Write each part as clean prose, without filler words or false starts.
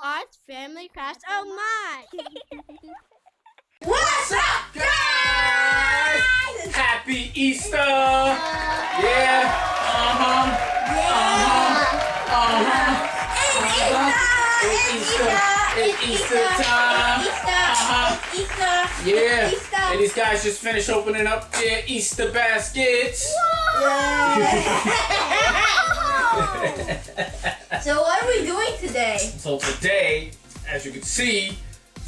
Paas Family Crafts. Oh my! What's up, guys? Happy Easter! Yeah. It's Easter time. Easter. Yeah. And these guys just finished opening up their Easter baskets. So what are we doing today? So today, as you can see,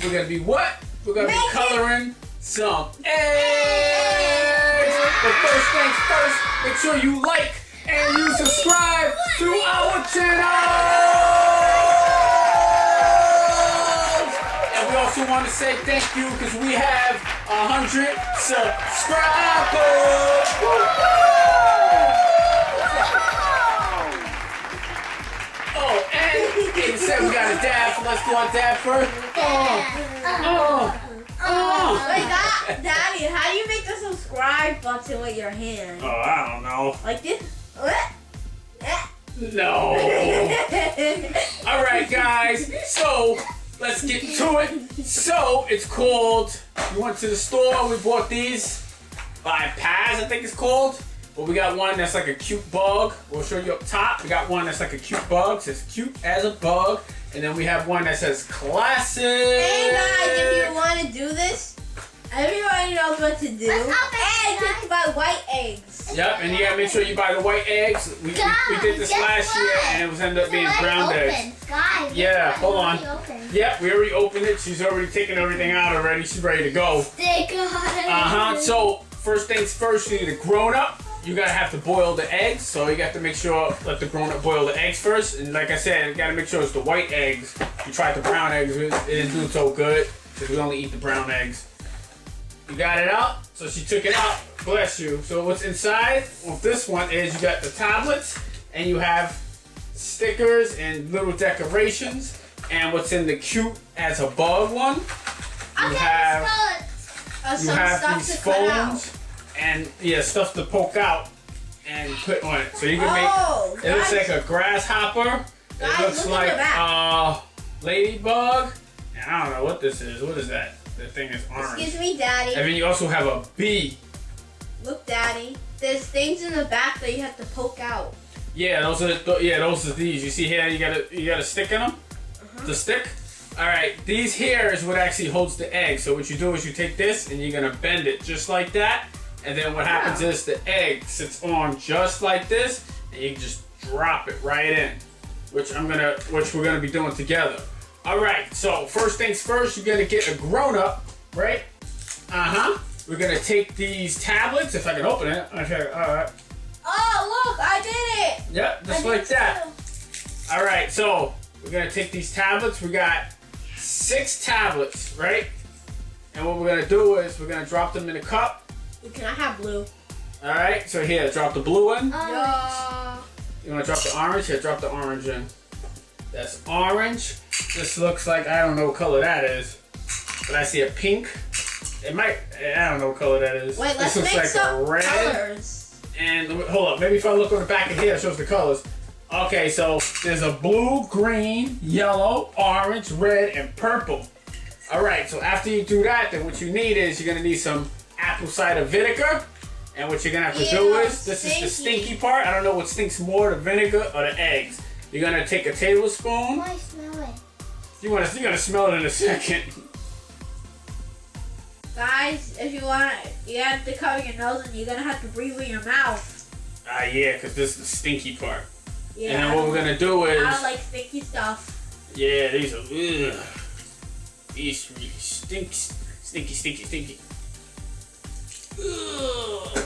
we're gonna be what? We're gonna be coloring some eggs. But first things first, make sure you like and you subscribe to our channel. And we also want to say thank you because we have 100 subscribers. Oh, and Ava said we got a dab, so let's do our dab first. Wait, Daddy, how do you make the subscribe button with your hand? Oh, I don't know. Like this? No. Alright, guys. So, let's get to it. So, it's called, we went to the store, we bought these by Paas, I think it's called. But we got one that's like a cute bug. We'll show you up top. We got one that's like a cute bug. It says cute as a bug. And then we have one that says classic. Hey guys, if you want to do this, everybody knows what to do. And just buy white eggs. Yep, and you gotta make sure you buy the white eggs. We did this last year and it was ended up being brown eggs. Guys, Yeah, hold on. Yep, we already opened it. She's already taken everything out already. She's ready to go. So, first things first, you need a grown-up. You gotta have to boil the eggs, so you got to make sure, let the grown-up boil the eggs first. And like I said, you gotta make sure it's the white eggs. You tried the brown eggs, it didn't do so good, because we only eat the brown eggs. You got it out? So she took it out, bless you. So what's inside of this one is you got the tablets, and you have stickers and little decorations. And what's in the cute as a bug one, you have these phones. And yeah, stuff to poke out and put on it. So you can make it looks like a grasshopper. It looks like a ladybug. And I don't know what this is. What is that? The thing is orange. Excuse me, Daddy. And then you also have a bee. Look, Daddy. There's things in the back that you have to poke out. Yeah, those are these. You see here, you got a stick in them. The stick. All right, these here is what actually holds the egg. So what you do is you take this and you're gonna bend it just like that. And then what happens is the egg sits on just like this, and you can just drop it right in, which we're gonna be doing together. All right, so first things first, you're gonna get a grown-up, right? We're gonna take these tablets, if I can open it. Okay, all right. Oh, look, I did it. Yep, just like that. All right, so we're gonna take these tablets. We got 6 tablets, right? And what we're gonna do is we're gonna drop them in a cup. Can I have blue? Alright, so here, drop the blue one. Yeah. You want to drop the orange? Here, drop the orange in. That's orange. This looks like, I don't know what color that is. But I see a pink. It might, I don't know what color that is. Wait, let's this looks make like some a red. colors. And, hold up, maybe if I look on the back of here, it shows the colors. Okay, so there's a blue, green, yellow, orange, red, and purple. Alright, so after you do that, then what you need is, you're going to need some apple cider vinegar, and what you're gonna have to do is, this is the stinky part. I don't know what stinks more, the vinegar or the eggs. You're gonna take a tablespoon. I smell it. You're gonna smell it in a second. Guys, if you want, you have to cover your nose and you're gonna have to breathe with your mouth. Yeah, because this is the stinky part. Yeah. And then what we're gonna do is, I don't like sticky stuff. yeah, these are these really stinky. Ugh.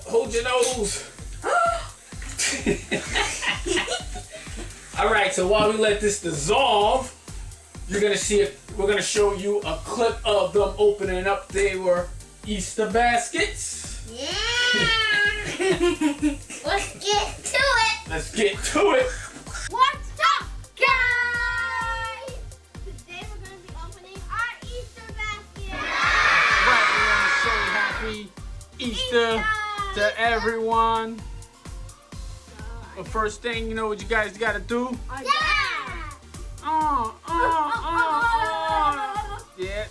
Hold your nose. All right, so while we let this dissolve, you're gonna see it. We're gonna show you a clip of them opening up their Easter baskets. Yeah. Let's get to it. Let's get to it. What's up, guys? Today we're going to be opening our Easter basket. Right, we want to say happy Easter to everyone. But first thing, you know what you guys gotta do? Yeah.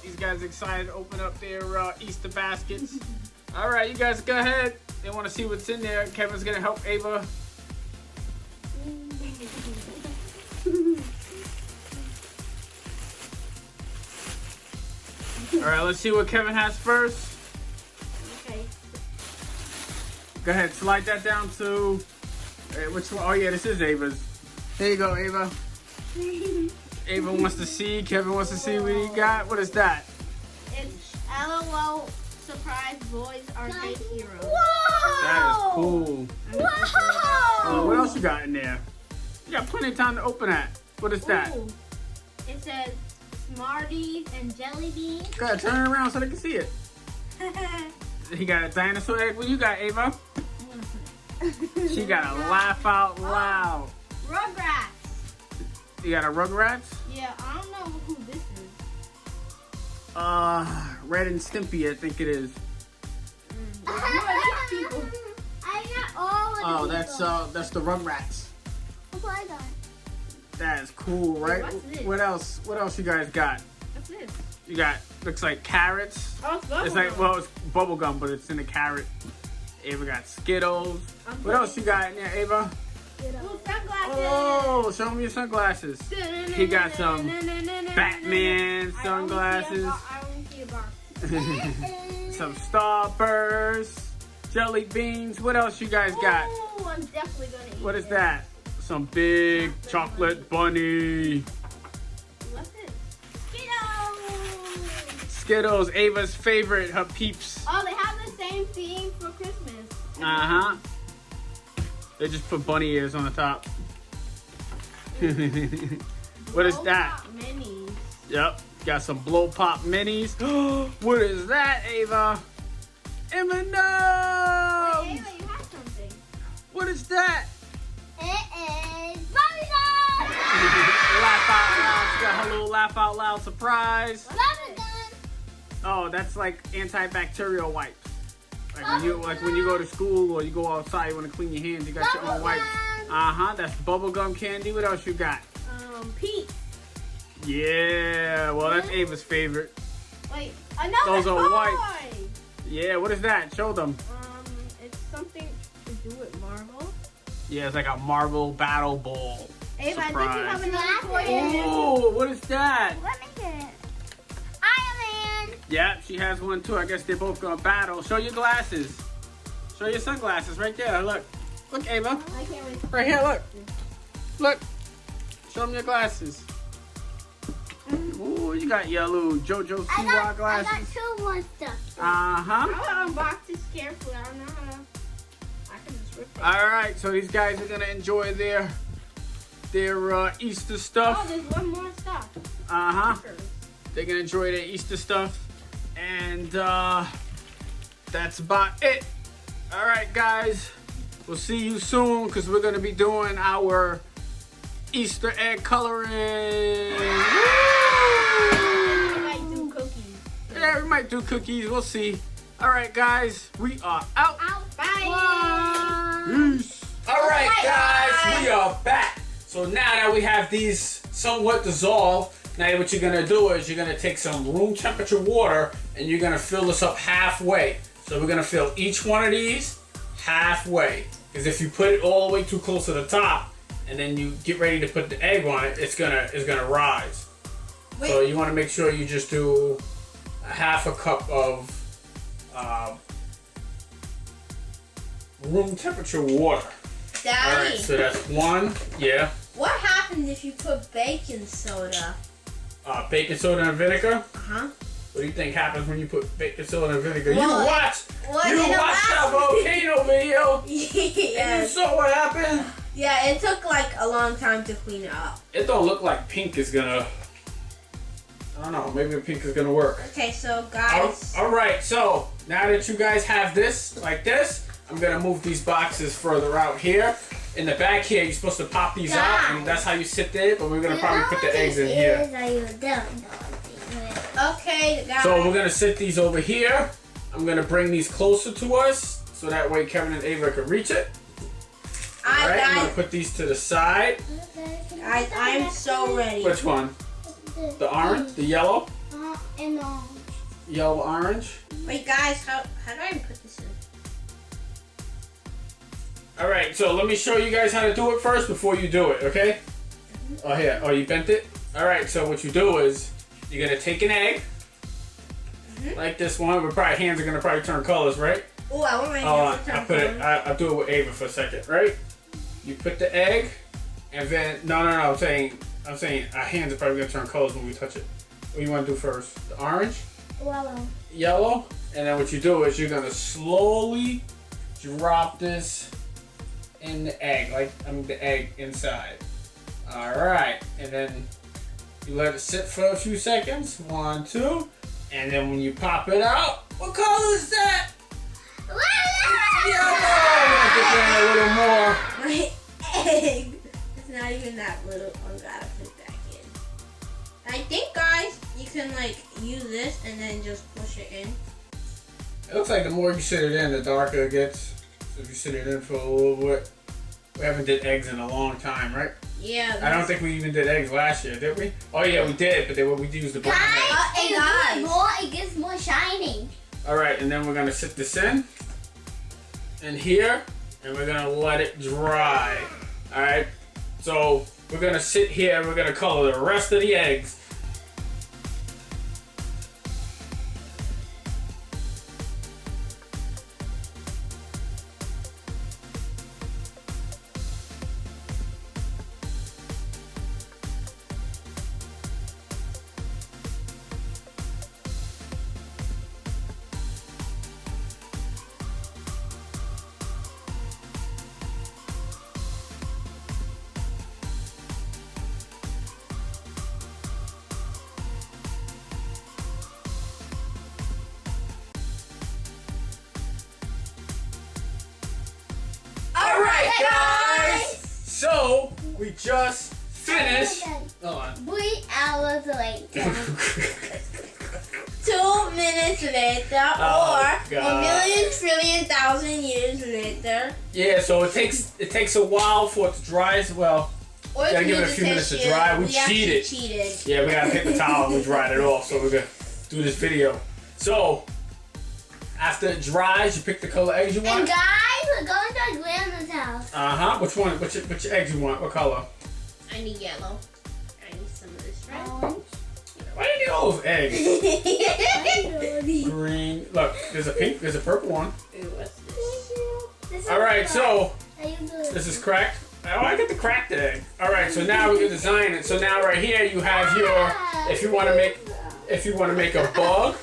These guys are excited to open up their Easter baskets. All right, you guys go ahead. They want to see what's in there. Kevin's gonna help Ava. All right, let's see what Kevin has first. Okay. Go ahead, slide that down to which one? Oh yeah, this is Ava's. There you go, Ava. Ava wants to see. Kevin wants to see what he got. What is that? It's LOL surprise boys arcade heroes. Whoa! That is cool. Whoa! What else you got in there? You got plenty of time to open that. What is that? Ooh. It says Smarties and jelly beans. Go ahead, turn it around so they can see it. He got a dinosaur egg. What you got, Ava? She got a laugh out loud. Rugrats. You got a Rugrats? Yeah, I don't know who this is. Red and Stimpy, I think it is. Who are these people? I got all of these. Oh, that's the Rugrats. What do I got? That is cool, right? What's this? What else? What else you guys got? What's this? You got looks like carrots. Oh, it's bubble It's like gum. well, it's bubble gum, but it's in a carrot. Ava got Skittles. What else you got in there, Ava? Ooh, sunglasses. Oh, show me your sunglasses. He got some Batman sunglasses. I only see a box. Some Starburst, jelly beans. What else you guys got? Ooh, I'm definitely gonna eat What is it. that? Some big chocolate bunny. What's this? Skittles. Skittles, Ava's favorite, her peeps. Oh, they have the same theme for Christmas. Uh-huh. They just put bunny ears on the top. What is that? Blow-pop minis. Yep, got some blow pop minis. What is that, Ava? Emma, Wait, no! Ava, you have something. What is that? It is bubblegum. Laugh out loud. She got her little laugh out loud surprise. Bubblegum. Oh, that's like antibacterial wipes. Like when you go to school or you go outside, you want to clean your hands, you got your own wipes. Uh-huh, that's bubblegum candy. What else you got? Peach. Yeah, well, that's Ava's favorite. Wait, another Those are toy. white. Yeah, what is that? Show them. It's something to do with Marvel. Yeah, it's like a Marvel battle ball. Ava, I think you Surprise. have another toy in there. Oh, what is that? Let me get it. Iron Man. Yeah, she has one too. I guess they're both gonna battle. Show your glasses. Show your sunglasses right there. Look. Look, Ava. I can't wait. Right here, look. Look. Show them your glasses. Ooh, you got your little JoJo Siwa glasses. I got two more stuff. Uh-huh. I'll unbox this carefully. I don't know how to. I can just rip it. All right, so these guys are gonna enjoy their Easter Oh, stuff. there's one more stuff. Uh-huh. They're gonna enjoy their Easter stuff. And that's about it. All right, guys. We'll see you soon because we're gonna be doing our Easter egg coloring. We might do cookies. Yeah, we might do cookies. We'll see. All right, guys. We are out. Bye. Peace. All right, guys. We are back. So now that we have these somewhat dissolved, now what you're gonna do is you're gonna take some room temperature water and you're gonna fill this up halfway. So we're gonna fill each one of these halfway. Because if you put it all the way too close to the top and then you get ready to put the egg on it, it's gonna rise. Wait. So you want to make sure you just do a half a cup of room temperature water. Daddy, Alright, so that's one. Yeah. what happens if you put baking soda? Baking soda and vinegar. Uh-huh. What do you think happens when you put baking soda and vinegar? Well, you watched in the that last- volcano video and you Yes. saw what happened? Yeah, it took like a long time to clean it up. It don't look like pink is gonna. I don't know. Maybe pink is gonna work. Okay, so guys. Alright, so now that you guys have this, like this, I'm gonna move these boxes further out here. In the back here, you're supposed to pop these out, and that's how you sit there, but we're gonna probably put the eggs in here. Okay, guys. So we're gonna sit these over here. I'm gonna bring these closer to us, so that way Kevin and Ava can reach it. Alright, I'm gonna put these to the side. Guys, I'm so ready. Which one? The orange? The yellow? And orange. Yellow, orange. Wait, guys, how do I put this in? All right, so let me show you guys how to do it first before you do it, okay? Oh, here. Oh, you bent it? All right, so what you do is you're going to take an egg, like this one. But probably hands are going to probably turn colors, right? Oh, I want my hands to turn colors. I'll do it with Ava for a second, right? You put the egg, and then, no, I'm saying our hands are probably going to turn colors when we touch it. What do you want to do first? The orange? Yellow. And then what you do is you're going to slowly drop this in the egg, the egg inside. All right, and then you let it sit for a few seconds. 1, 2, and then when you pop it out, what color is that? Yellow. Put in a little more. My egg. It's not even that little. I gotta put it back in. I think, guys, you can use this and then just push it in. It looks like the more you sit it in, the darker it gets. So if you sit it in for a little bit. We haven't did eggs in a long time, right? Yeah. I don't think we even did eggs last year, did we? Oh yeah, we did, but we used the brown eggs. It gets more shiny. All right, and then we're gonna sit this in here, and we're gonna let it dry. All right, so we're gonna sit here. We're gonna color the rest of the eggs. So we just finished. Hold on. 3 hours later. 2 minutes later, Oh, or God. 1,000,000,000,000 years later. Yeah, so it takes a while for it to dry as well. Or Gotta if give you it a just few minutes to dry. We actually cheated. Yeah, we gotta take the towel and we dried it off, so we're gonna do this video. So after it dries, you pick the color eggs you want. And guys, we're going to our grandma's house. Which one? Which eggs you want? What color? I need yellow. I need some of this red. Orange. Why do you need all those eggs? Green. Look, there's a pink. There's a purple one. Ooh, what's this? This is All right, cracked. so How you do this is cracked. Oh, I get the cracked egg. All right, so now we can design it. So now right here you have your. If you want to make a bug,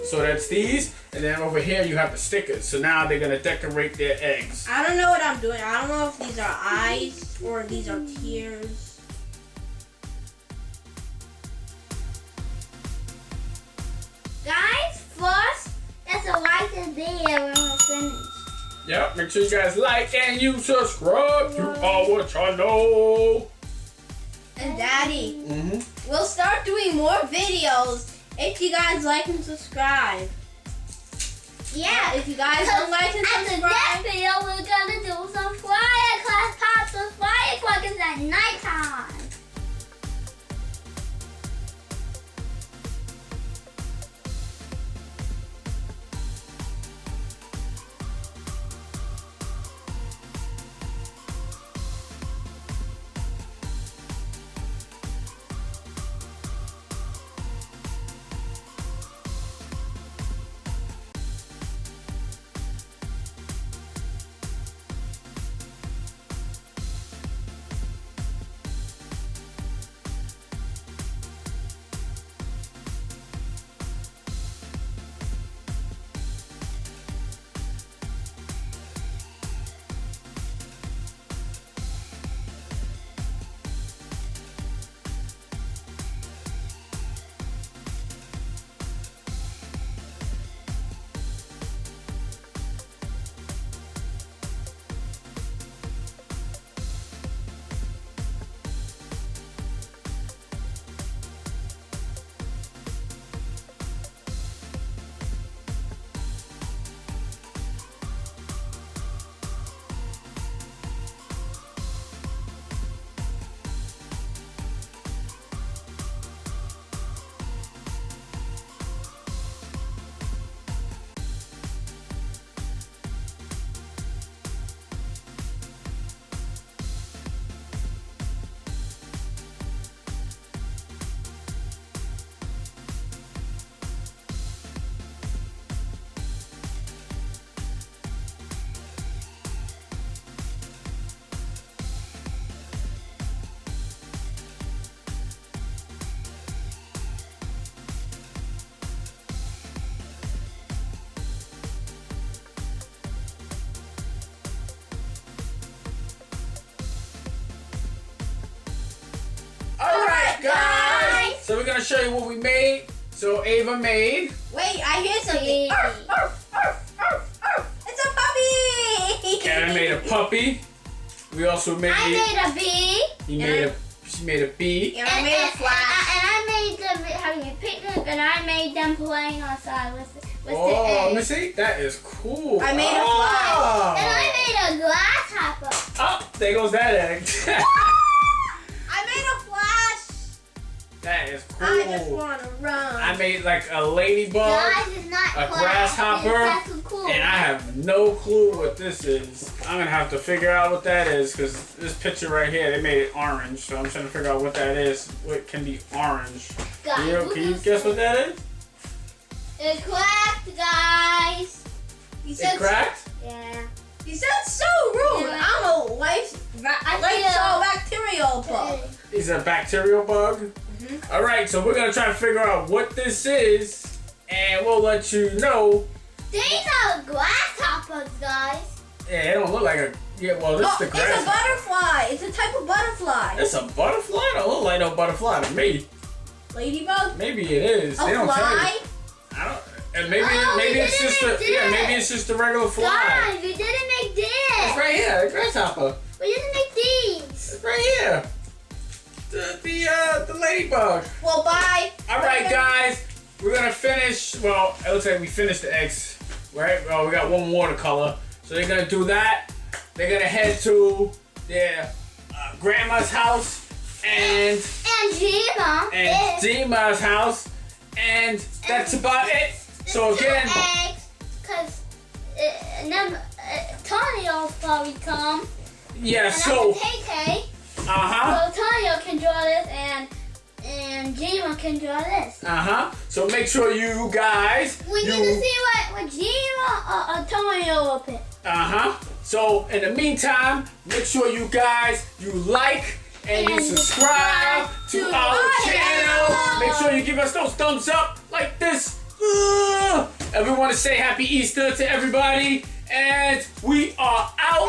so that's these, and then over here you have the stickers. So now they're gonna decorate their eggs. I don't know what I'm doing. I don't know if these are eyes or these are tears. Guys, first, that's a like the video when we're finished. Yep, make sure you guys like and you subscribe to our channel. And Daddy, Mm-hmm. we'll start doing more videos if you guys like and subscribe. Yeah. If you guys don't like and After subscribe, this video, we're gonna do some firecrackers, pop some firecrackers at nighttime. show you what we made. So Ava made. Wait, I hear something. It's a puppy. Kevin made a puppy. We also made. I made a bee. She made a bee. And I made a flash. And I made them having a picnic, and I made them playing outside with the eggs. Let me see. That is cool. I made a flash. And I made a grasshopper. Oh, there goes that egg. I made a flash. That is cool. I just want to run. I made like a ladybug, Guys, it's not a class. grasshopper, That's so cool. and I have no clue what this is. I'm gonna have to figure out what that is because this picture right here, they made it orange. So I'm trying to figure out what that is. What can be orange? Guys, Can you guess what that is? It cracked, guys. You It cracked? Yeah. You said so rude. Yeah. I'm a bacterial bug. It's a bacterial bug. All right, so we're gonna try to figure out what this is, and we'll let you know. These are grasshoppers, guys. Yeah, it don't look like a. Yeah, well, this is the grass. It's a butterfly. It's a type of butterfly. It's a butterfly? It don't look like no butterfly to me. Ladybug? Maybe it is. A They don't tell fly? you. I don't. And maybe Oh, maybe we it's didn't just make maybe it's just a regular fly. Guys, we didn't make this. It's right here, the grasshopper. We didn't make these. It's right here. The ladybug. Well, bye. All right, guys, we're gonna finish. Well, it looks like we finished the eggs, right? Well, we got one watercolor, so they're gonna do that. They're gonna head to their grandma's house and Gina. Zima's house, and that's about it. So again, eggs, cause Tonio probably come. yeah. And So Tay. uh huh. So Tonio can draw this, and Gina can draw this. So make sure you guys. We need to see what Gina or Tonio will pick. So in the meantime, make sure you guys like and you subscribe to our channel. Make sure you give us those thumbs up like this. And we want to say Happy Easter to everybody. And we are out.